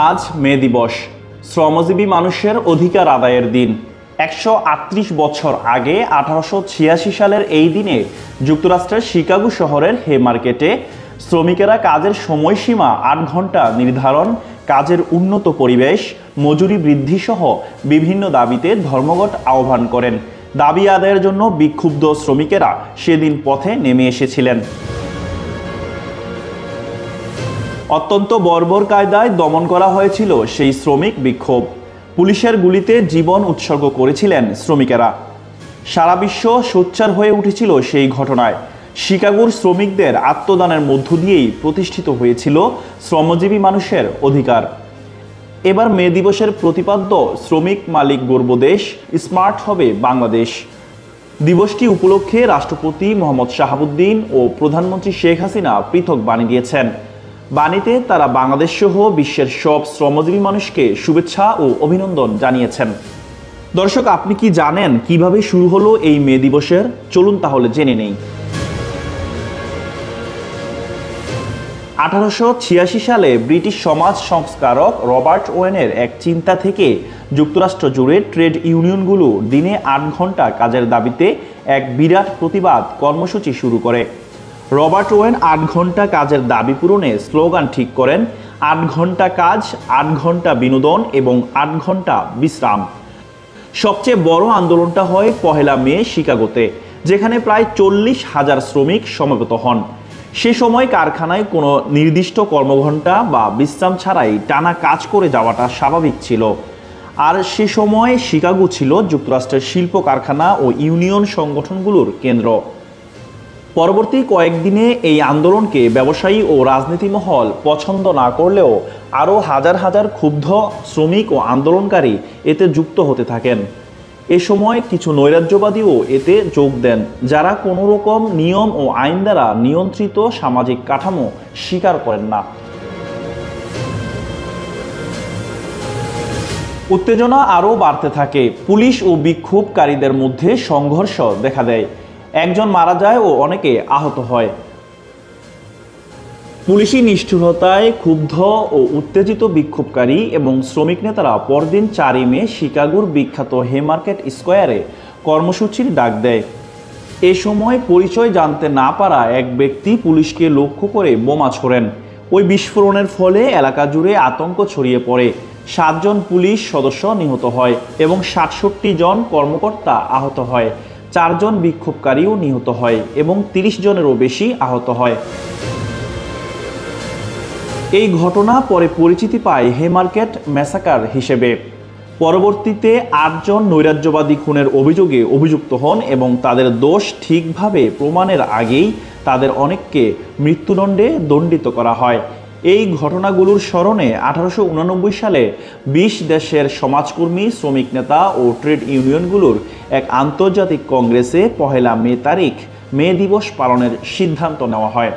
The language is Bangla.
আজ মে দিবস, শ্রমজীবী মানুষের অধিকার আদায়ের দিন। 138 বছর আগে 1886 সালের এই দিনে যুক্তরাষ্ট্রের শিকাগো শহরের হেমার্কেটে শ্রমিকেরা কাজের সময়সীমা 8 ঘন্টা নির্ধারণ, কাজের উন্নত পরিবেশ, মজুরি বৃদ্ধি সহ বিভিন্ন দাবিতে ধর্মঘট আহ্বান করেন। দাবি আদায়ের জন্য বিক্ষুব্ধ শ্রমিকেরা সেদিন পথে নেমে এসেছিলেন। অত্যন্ত বর্বর কায়দায় দমন করা হয়েছিল সেই শ্রমিক বিক্ষোভ। পুলিশের গুলিতে জীবন উৎসর্গ করেছিলেন শ্রমিকেরা। সারা বিশ্ব সোচ্চার হয়ে উঠেছিল সেই ঘটনায়। শিকাগোর শ্রমিকদের আত্মদানের মধ্য দিয়েই প্রতিষ্ঠিত হয়েছিল শ্রমজীবী মানুষের অধিকার। এবার মে দিবসের প্রতিপাদ্য শ্রমিক মালিক গর্ব দেশ, স্মার্ট হবে বাংলাদেশ। দিবসটি উপলক্ষে রাষ্ট্রপতি মোহাম্মদ শাহাবুদ্দিন ও প্রধানমন্ত্রী শেখ হাসিনা পৃথক বাণী দিয়েছেন। বাণীতে তারা বাংলাদেশ সহ বিশ্বের সব শ্রমজীবী মানুষকে শুভেচ্ছা ও অভিনন্দন জানিয়েছেন। দর্শক, আপনি কি জানেন কিভাবে শুরু হলো এই মে দিবসের? চলুন তাহলে জেনে নেই। 1886 সালে ব্রিটিশ সমাজ সংস্কারক রবার্ট ওয়েনের এক চিন্তা থেকে যুক্তরাষ্ট্র জুড়ে ট্রেড ইউনিয়নগুলো দিনে 8 ঘন্টা কাজের দাবিতে এক বিরাট প্রতিবাদ কর্মসূচি শুরু করে। রবার্ট ওয়েন 8 ঘন্টা কাজের দাবি পূরণে স্লোগান ঠিক করেন, 8 ঘন্টা কাজ, 8 ঘন্টা বিনোদন এবং 8 ঘন্টা বিশ্রাম। সবচেয়ে বড় আন্দোলনটা হয় 1 মে শিকাগোতে, যেখানে প্রায় 40,000 শ্রমিক সমবেত হন। সে সময় কারখানায় কোনো নির্দিষ্ট কর্মঘণ্টা বা বিশ্রাম ছাড়াই টানা কাজ করে যাওয়াটা স্বাভাবিক ছিল। আর সে সময় শিকাগো ছিল যুক্তরাষ্ট্রের শিল্প কারখানা ও ইউনিয়ন সংগঠনগুলোর কেন্দ্র। পরবর্তী কয়েকদিনে এই আন্দোলনকে ব্যবসায়ী ও রাজনীতি মহল পছন্দ না করলেও আরও হাজার হাজার ক্ষুব্ধ শ্রমিক ও আন্দোলনকারী এতে যুক্ত হতে থাকেন। এ সময় কিছু নৈরাজ্যবাদীও এতে যোগ দেন, যারা কোনো রকম নিয়ম ও আইন দ্বারা নিয়ন্ত্রিত সামাজিক কাঠামো স্বীকার করেন না। উত্তেজনা আরও বাড়তে থাকে। পুলিশ ও বিক্ষোভকারীদের মধ্যে সংঘর্ষ দেখা দেয়। একজন মারা যায় ও অনেকে আহত হয়। পুলিশি নিষ্ঠুরতায় ক্ষুব্ধ ও উত্তেজিত বিক্ষোভকারী এবং শ্রমিক নেতারা পরদিন 4 মে শিকাগোর বিখ্যাত হেমার্কেট স্কোয়ারে কর্মসূচির ডাক দেয়। এ সময় পরিচয় জানতে না পারা এক ব্যক্তি পুলিশকে লক্ষ্য করে বোমা ছোড়েন। ওই বিস্ফোরণের ফলে এলাকা জুড়ে আতঙ্ক ছড়িয়ে পড়ে। 7 জন পুলিশ সদস্য নিহত হয় এবং 67 জন কর্মকর্তা আহত হয়। 4 জন বিক্ষোভকারীও নিহত হয় এবং 30 জনেরও বেশি আহত হয়। এই ঘটনা পরে পরিচিতি পায় হেমার্কেট ম্যাসাকার হিসেবে। পরবর্তীতে 8 জন নৈরাজ্যবাদী খুনের অভিযোগে অভিযুক্ত হন এবং তাদের দোষ ঠিকভাবে প্রমাণের আগেই তাদের অনেককে মৃত্যুদণ্ডে দণ্ডিত করা হয়। এই ঘটনাগুলোর স্মরণে 1889 সালে 20 দেশের সমাজকর্মী, শ্রমিক নেতা ও ট্রেড ইউনিয়নগুলোর এক আন্তর্জাতিক কংগ্রেসে 1 মে তারিখ মে দিবস পালনের সিদ্ধান্ত নেওয়া হয়।